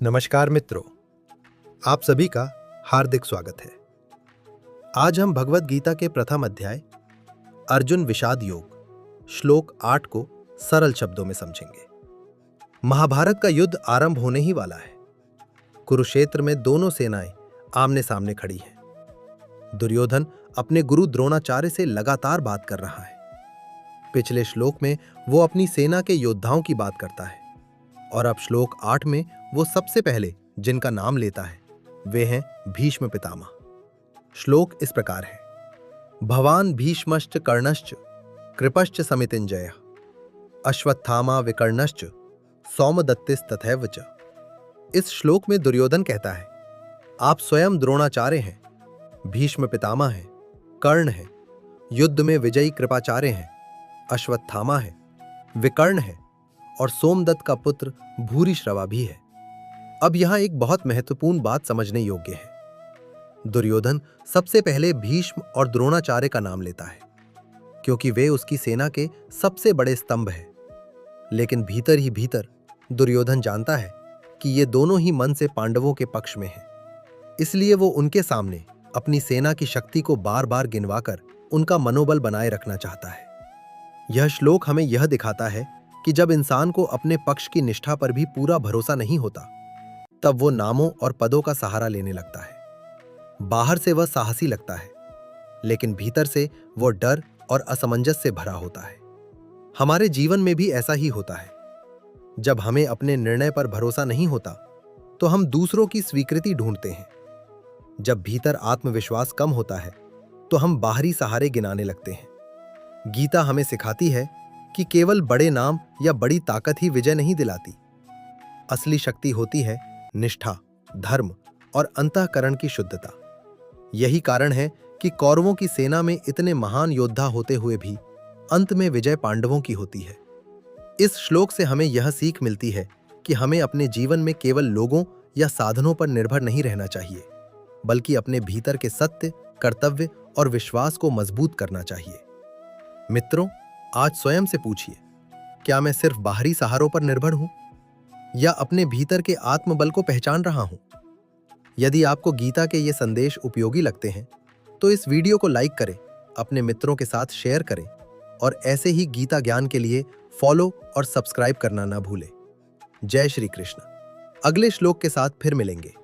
नमस्कार मित्रों, आप सभी का हार्दिक स्वागत है। आज हम भगवत गीता के प्रथम अध्याय अर्जुन विषाद योग श्लोक 8 को सरल शब्दों में समझेंगे। महाभारत का युद्ध आरंभ होने ही वाला है। कुरुक्षेत्र में दोनों सेनाएं आमने सामने खड़ी हैं। दुर्योधन अपने गुरु द्रोणाचार्य से लगातार बात कर रहा है। पिछले श्लोक में वो अपनी सेना के योद्धाओं की बात करता है और अब श्लोक 8 में वो सबसे पहले जिनका नाम लेता है वे हैं भीष्म पितामह। श्लोक इस प्रकार है। भवान भीष्मश्च कर्णश्च कृपश्च समितिंजयः अश्वत्थामा विकर्णश्च सौमदत्तिस्तथैव च। इस श्लोक में दुर्योधन कहता है, आप स्वयं द्रोणाचार्य हैं, भीष्म पितामह हैं, कर्ण हैं, युद्ध में विजयी कृपाचार्य हैं, अश्वत्थामा है, विकर्ण है और सोमदत्त का पुत्र भूरिश्रवा भी है। अब यहां एक बहुत महत्वपूर्ण बात समझने योग्य है। दुर्योधन सबसे पहले भीष्म और द्रोणाचार्य का नाम लेता है क्योंकि वे उसकी सेना के सबसे बड़े स्तंभ हैं। लेकिन भीतर ही भीतर दुर्योधन जानता है कि ये दोनों ही मन से पांडवों के पक्ष में हैं। इसलिए वो उनके सामने अपनी सेना की शक्ति को बार बार गिनवाकर उनका मनोबल बनाए रखना चाहता है। यह श्लोक हमें यह दिखाता है कि जब इंसान को अपने पक्ष की निष्ठा पर भी पूरा भरोसा नहीं होता, तब वो नामों और पदों का सहारा लेने लगता है। बाहर से वह साहसी लगता है, लेकिन भीतर से वो डर और असमंजस से भरा होता है। हमारे जीवन में भी ऐसा ही होता है। जब हमें अपने निर्णय पर भरोसा नहीं होता, तो हम दूसरों की स्वीकृति ढूंढते हैं। जब भीतर आत्मविश्वास कम होता है, तो हम बाहरी सहारे गिनाने लगते हैं। गीता हमें सिखाती है कि केवल बड़े नाम या बड़ी ताकत ही विजय नहीं दिलाती। असली शक्ति होती है निष्ठा, धर्म और अंतःकरण की शुद्धता। यही कारण है कि कौरवों की सेना में इतने महान योद्धा होते हुए भी अंत में विजय पांडवों की होती है। इस श्लोक से हमें यह सीख मिलती है कि हमें अपने जीवन में केवल लोगों या साधनों पर निर्भर नहीं रहना चाहिए, बल्कि अपने भीतर के सत्य, कर्तव्य और विश्वास को मजबूत करना चाहिए। मित्रों, आज स्वयं से पूछिए, क्या मैं सिर्फ बाहरी सहारों पर निर्भर हूं या अपने भीतर के आत्मबल को पहचान रहा हूं? यदि आपको गीता के ये संदेश उपयोगी लगते हैं, तो इस वीडियो को लाइक करें, अपने मित्रों के साथ शेयर करें और ऐसे ही गीता ज्ञान के लिए फॉलो और सब्सक्राइब करना ना भूलें। जय श्री कृष्ण। अगले श्लोक के साथ फिर मिलेंगे।